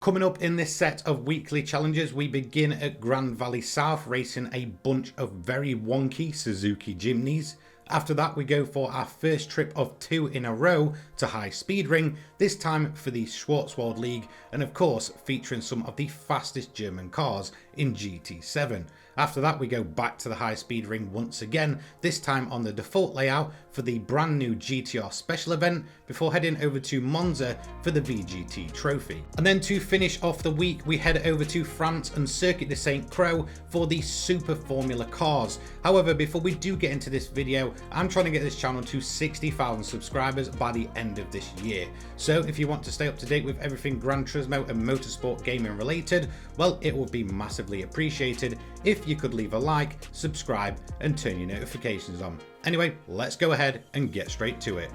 Coming up in this set of weekly challenges, we begin at Grand Valley South, racing a bunch of very wonky Suzuki Jimneys. After that, we go for our first trip of 2 in a row to High Speed Ring, this time for the Schwarzwald League, and of course featuring some of the fastest German cars in GT7. After that, we go back to the High Speed Ring once again, this time on the default layout for the brand new GTR special event, before heading over to Monza for the VGT Trophy. And then to finish off the week, we head over to France and Circuit de Saint-Croix for the Super Formula cars. However, before we do get into this video, I'm trying to get this channel to 60,000 subscribers by the end of this year. So if you want to stay up to date with everything Gran Turismo and motorsport gaming related, well, it would be massively appreciated if you could leave a like, subscribe, and turn your notifications on. Anyway, let's go ahead and get straight to it.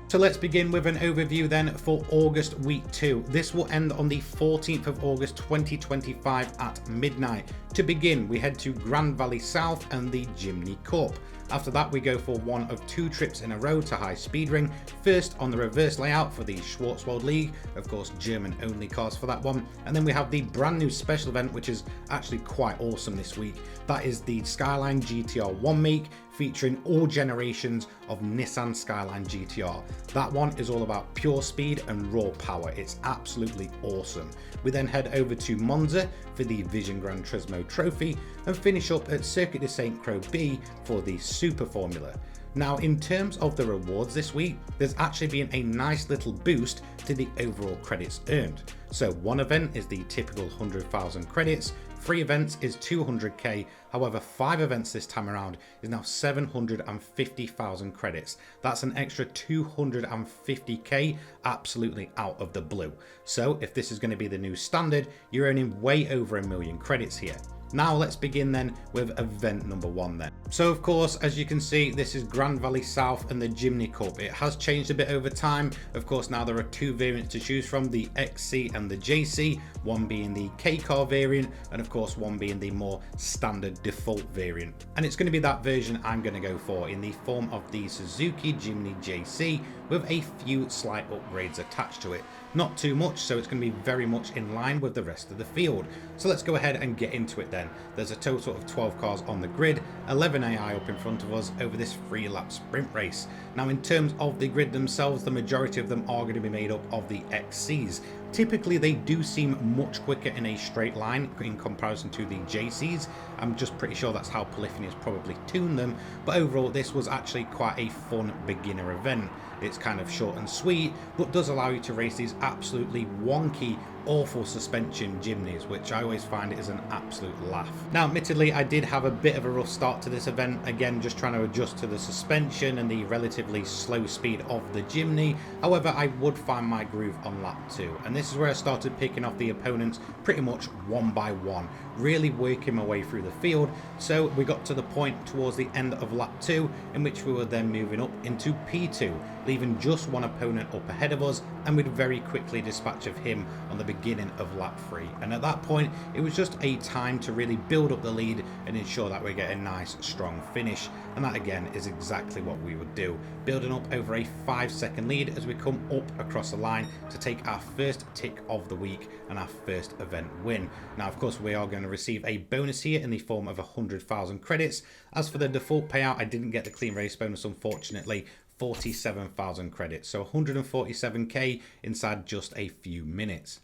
So let's begin with an overview then for August week 2. This will end on the 14th of August 2025 at midnight. To begin, we head to Grand Valley South and the Jimny Cup. After that, we go for one of 2 trips in a row to High Speed Ring. First on the reverse layout for the Schwarzwald League, of course German only cars for that one. And then we have the brand new special event, which is actually quite awesome this week. That is the Skyline GTR 1 make, featuring all generations of Nissan Skyline GTR. That one is all about pure speed and raw power. It's absolutely awesome. We then head over to Monza for the Vision Gran Turismo Trophy and finish up at Circuit de Saint-Croix B for the Super Formula. Now, in terms of the rewards this week, there's actually been a nice little boost to the overall credits earned. So one event is the typical 100,000 credits, 3 events is 200k, however 5 events this time around is now 750,000 credits. That's an extra 250k absolutely out of the blue. So if this is going to be the new standard, you're earning way over 1 million credits here. Now let's begin then with event number 1 then. So of course, as you can see, this is Grand Valley South and the Jimny Cup. It has changed a bit over time. Of course, now there are 2 variants to choose from, the XC and the JC, one being the K car variant and of course one being the more standard default variant. And it's going to be that version I'm going to go for in the form of the Suzuki Jimny JC with a few slight upgrades attached to it. Not too much, so it's going to be very much in line with the rest of the field. So let's go ahead and get into it then. There's a total of 12 cars on the grid, 11 AI up in front of us over this 3-lap sprint race. Now in terms of the grid themselves, the majority of them are going to be made up of the XCs. Typically they do seem much quicker in a straight line in comparison to the JCs. I'm just pretty sure that's how Polyphony has probably tuned them, but overall this was actually quite a fun beginner event. It's kind of short and sweet, but does allow you to race these absolutely wonky, awful suspension Jimneys, which I always find is an absolute laugh. Now admittedly, I did have a bit of a rough start to this event, again just trying to adjust to the suspension and the relatively slow speed of the Jimny. However, I would find my groove on lap 2, and this is where I started picking off the opponents pretty much one by one, really working my way through the field. So we got to the point towards the end of lap 2 in which we were then moving up into P2, leaving just one opponent up ahead of us, and we'd very quickly dispatch of him on the beginning of lap 3. And at that point, it was just a time to really build up the lead and ensure that we get a nice strong finish. And that again is exactly what we would do, building up over a 5-second lead as we come up across the line to take our first tick of the week and our first event win. Now of course we are going to receive a bonus here in the form of 100,000 credits. As for the default payout, I didn't get the clean race bonus unfortunately. 47,000 credits, so 147k inside just a few minutes.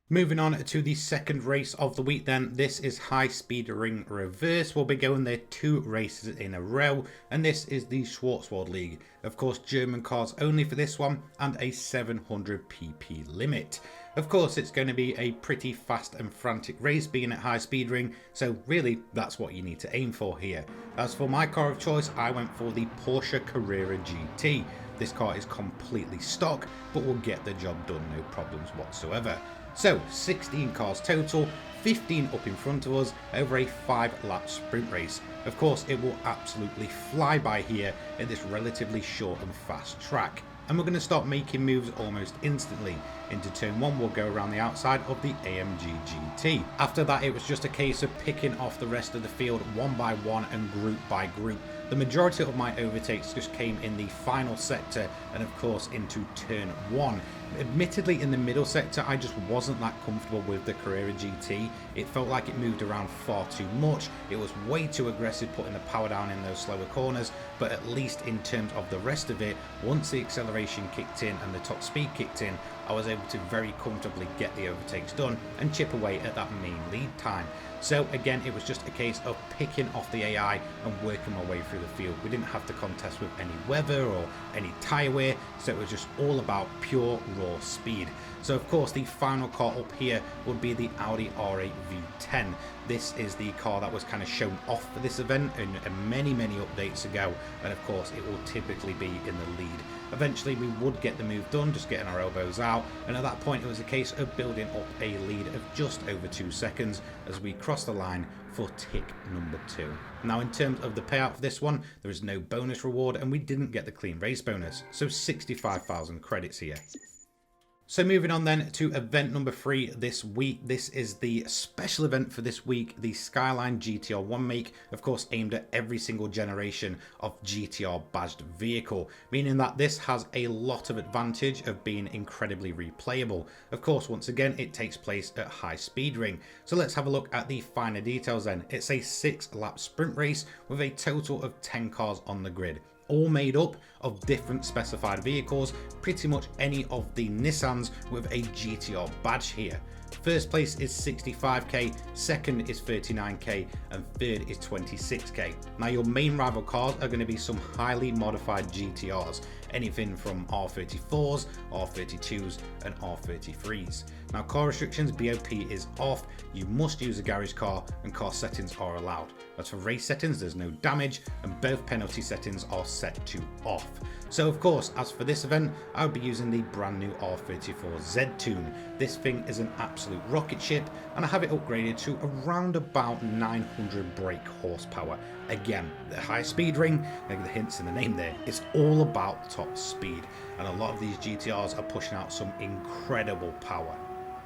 Moving on to the second race of the week then, this is High Speed Ring Reverse. We'll be going there 2 races in a row, and this is the Schwarzwald League. Of course, German cars only for this one, and a 700 pp limit. Of course, it's going to be a pretty fast and frantic race being at High Speed Ring, so really that's what you need to aim for here. As for my car of choice, I went for the Porsche Carrera GT. This car is completely stock, but will get the job done, no problems whatsoever. So 16 cars total, 15 up in front of us over a 5-lap sprint race. Of course, it will absolutely fly by here at this relatively short and fast track. And we're going to start making moves almost instantly. Into turn 1 we'll go around the outside of the AMG GT. After that it was just a case of picking off the rest of the field one by one and group by group. The majority of my overtakes just came in the final sector and of course into turn 1. Admittedly, in the middle sector, I just wasn't that comfortable with the Carrera GT. It felt like it moved around far too much. It was way too aggressive putting the power down in those slower corners, but at least in terms of the rest of it, once the acceleration kicked in and the top speed kicked in, I was able to very comfortably get the overtakes done and chip away at that main lead time. So again, it was just a case of picking off the AI and working my way through the field. We didn't have to contest with any weather or any tyre wear, so it was just all about pure raw speed. So of course the final car up here would be the Audi R8 V10. This is the car that was kind of shown off for this event in many updates ago, and of course it will typically be in the lead. Eventually we would get the move done, just getting our elbows out, and at that point it was a case of building up a lead of just over 2 seconds as we cross the line for tick number 2. Now in terms of the payout for this one, there is no bonus reward and we didn't get the clean race bonus, so 65,000 credits here. So moving on then to event number 3 this week. This is the special event for this week, the Skyline GTR 1 make, of course aimed at every single generation of GTR badged vehicle, meaning that this has a lot of advantage of being incredibly replayable. Of course, once again, it takes place at High Speed Ring. So let's have a look at the finer details then. It's a 6-lap sprint race with a total of 10 cars on the grid, all made up of different specified vehicles, pretty much any of the Nissans with a GTR badge here. First place is 65k, second is 39k, and third is 26k. Now your main rival cars are going to be some highly modified GTRs, anything from R34s, R32s, and R33s. Now car restrictions, BOP is off, you must use a garage car, and car settings are allowed. As for race settings, there's no damage, and both penalty settings are set to off. So of course, as for this event, I would be using the brand new R34 Z Tune. This thing is an absolute rocket ship, and I have it upgraded to around about 900 brake horsepower. Again, the High Speed Ring, like the hints in the name there, it's all about top speed, and a lot of these GTRs are pushing out some incredible power.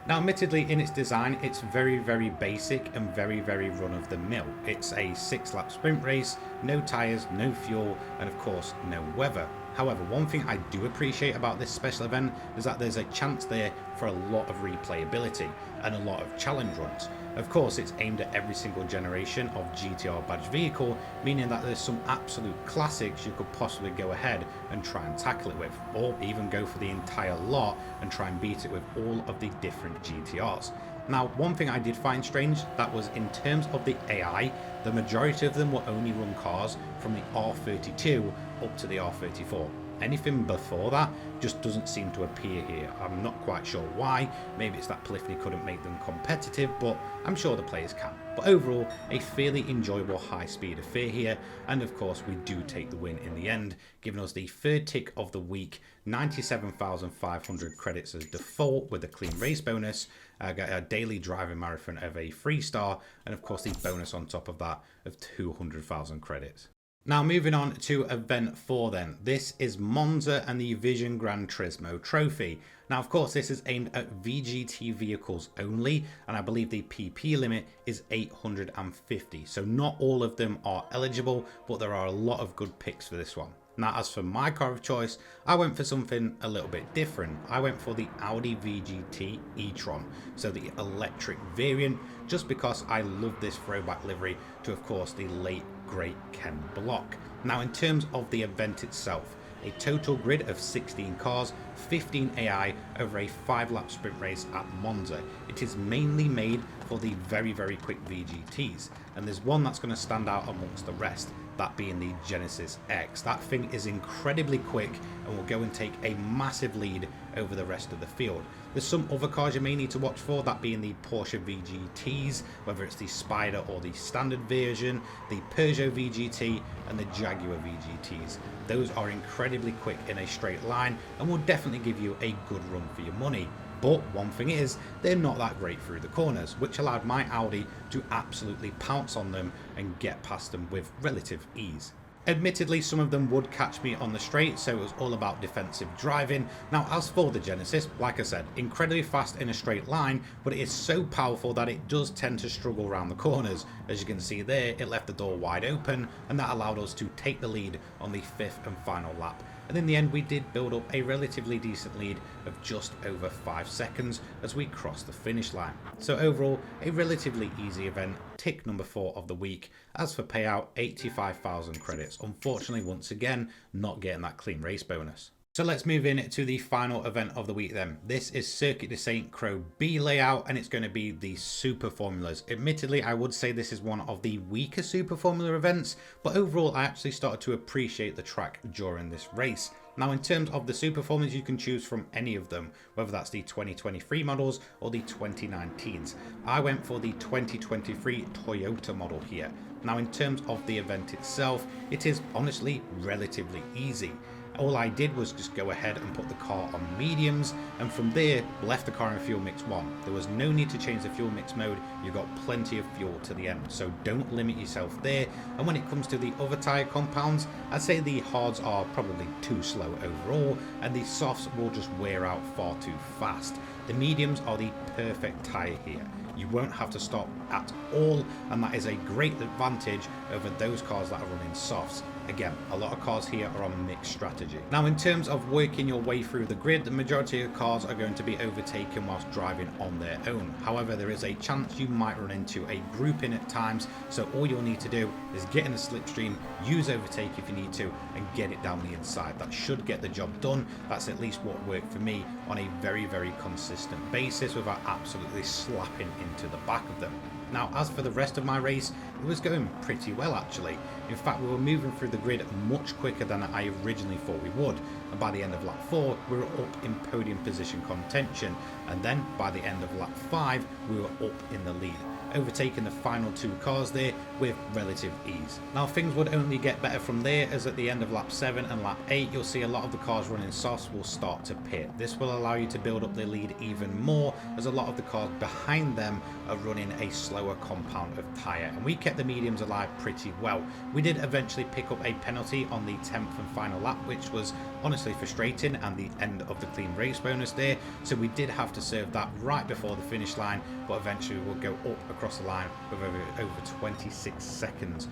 Now admittedly in its design it's very basic and very run-of-the-mill. It's a 6-lap sprint race, no tyres, no fuel, and of course no weather. However, one thing I do appreciate about this special event is that there's a chance there for a lot of replayability and a lot of challenge runs. Of course, it's aimed at every single generation of GTR badge vehicle, meaning that there's some absolute classics you could possibly go ahead and try and tackle it with, or even go for the entire lot and try and beat it with all of the different GTRs. Now, one thing I did find strange, that was in terms of the AI, the majority of them will only run cars from the R32 up to the R34. Anything before that just doesn't seem to appear here. I'm not quite sure why. Maybe it's that Polyphony couldn't make them competitive, but I'm sure the players can. But overall, a fairly enjoyable high-speed affair here, and of course we do take the win in the end, giving us the third tick of the week, 97,500 credits as default with a clean race bonus, a daily driving marathon of a 3-star, and of course the bonus on top of that of 200,000 credits. Now moving on to event 4 then. This is Monza and the Vision Gran Turismo Trophy. Now of course this is aimed at VGT vehicles only, and I believe the PP limit is 850. So not all of them are eligible, but there are a lot of good picks for this one. Now as for my car of choice, I went for something a little bit different. I went for the Audi VGT e-tron, so the electric variant, just because I love this throwback livery to of course the late great Ken Block. Now in terms of the event itself, a total grid of 16 cars, 15 AI over a 5-lap sprint race at Monza. It is mainly made for the very quick VGTs, and there's one that's going to stand out amongst the rest, that being the Genesis X. That thing is incredibly quick and will go and take a massive lead over the rest of the field. There's some other cars you may need to watch for, that being the Porsche VGTs, whether it's the Spider or the standard version, the Peugeot VGT and the Jaguar VGTs. Those are incredibly quick in a straight line and will definitely give you a good run for your money. But one thing is, they're not that great through the corners, which allowed my Audi to absolutely pounce on them and get past them with relative ease. Admittedly, some of them would catch me on the straight, so it was all about defensive driving. Now, as for the Genesis, like I said, incredibly fast in a straight line, but it is so powerful that it does tend to struggle around the corners. As you can see there, it left the door wide open, and that allowed us to take the lead on the 5th and final lap. and in the end we did build up a relatively decent lead of just over 5 seconds as we crossed the finish line. So overall, a relatively easy event, tick number 4 of the week. As for payout, 85,000 credits. Unfortunately, once again, not getting that clean race bonus. So let's move in to the final event of the week then. This is Circuit de St. Croix B layout, and it's going to be the Super Formulas. Admittedly, I would say this is one of the weaker Super Formula events, but overall I actually started to appreciate the track during this race. Now in terms of the Super Formulas, you can choose from any of them, whether that's the 2023 models or the 2019s. I went for the 2023 Toyota model here. Now in terms of the event itself, it is honestly relatively easy. All I did was just go ahead and put the car on mediums, and from there left the car in fuel mix 1. There was no need to change the fuel mix mode. You got plenty of fuel to the end, so don't limit yourself there. And when it comes to the other tyre compounds, I'd say the hards are probably too slow overall, and the softs will just wear out far too fast. The mediums are the perfect tyre here. You won't have to stop at all, and that is a great advantage over those cars that are running softs. Again, a lot of cars here are on mixed strategy. Now in terms of working your way through the grid, the majority of cars are going to be overtaken whilst driving on their own. However, there is a chance you might run into a grouping at times, so all you'll need to do is get in a slipstream, use overtake if you need to, and get it down the inside. That should get the job done. That's at least what worked for me on a very, very consistent basis without absolutely slapping into the back of them. Now, as for the rest of my race, it was going pretty well actually. In fact, we were moving through the grid much quicker than I originally thought we would. And by the end of lap 4, we were up in podium position contention. And then by the end of lap 5, we were up in the lead, overtaking the final 2 cars there with relative ease. Now things would only get better from there, as at the end of lap 7 and lap 8 you'll see a lot of the cars running softs will start to pit. This will allow you to build up the lead even more, as a lot of the cars behind them are running a slower compound of tyre, and we kept the mediums alive pretty well. We did eventually pick up a penalty on the 10th and final lap, which was honestly frustrating, and the end of the clean race bonus there, so we did have to serve that right before the finish line, but eventually we'll go up across the line with over 26 seconds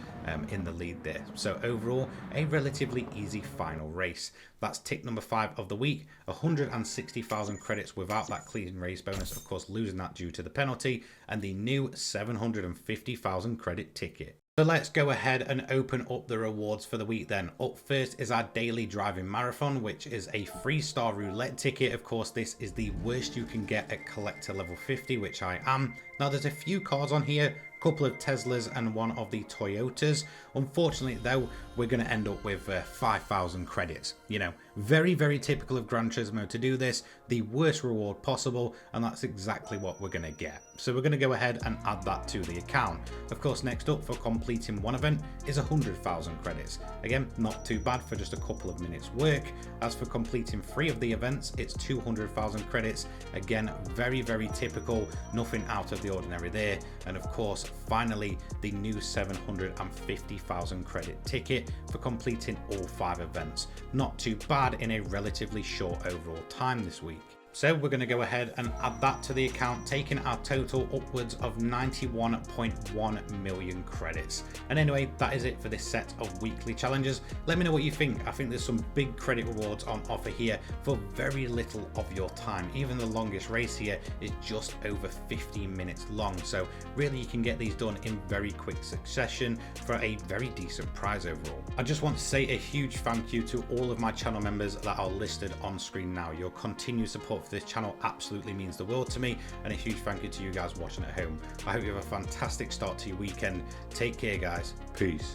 in the lead there. So overall, a relatively easy final race. That's tick number 5 of the week, 160,000 credits without that clean race bonus, of course losing that due to the penalty, and the new 750,000 credit ticket. So let's go ahead and open up the rewards for the week then. Up first is our daily driving marathon, which is a 3-star roulette ticket. Of course, this is the worst you can get at collector level 50, which I am. Now there's a few cars on here, a couple of Teslas and one of the Toyotas. Unfortunately though, we're going to end up with 5,000 credits. You know, very, very typical of Gran Turismo to do this, the worst reward possible, and that's exactly what we're going to get. So we're going to go ahead and add that to the account. Of course, next up for completing one event is 100,000 credits. Again, not too bad for just a couple of minutes work. As for completing 3 of the events, it's 200,000 credits. Again, very, very typical, nothing out of the ordinary there. And of course, finally, the new 750,000 credit ticket for completing all 5 events. Not too bad in a relatively short overall time this week. So we're going to go ahead and add that to the account, taking our total upwards of 91.1 million credits. And anyway, that is it for this set of weekly challenges. Let me know what you think. I think there's some big credit rewards on offer here for very little of your time. Even the longest race here is just over 15 minutes long. So really you can get these done in very quick succession for a very decent prize overall. I just want to say a huge thank you to all of my channel members that are listed on screen now. Your continued support for this channel absolutely means the world to me, and a huge thank you to you guys watching at home. I hope you have a fantastic start to your weekend. Take care guys. Peace.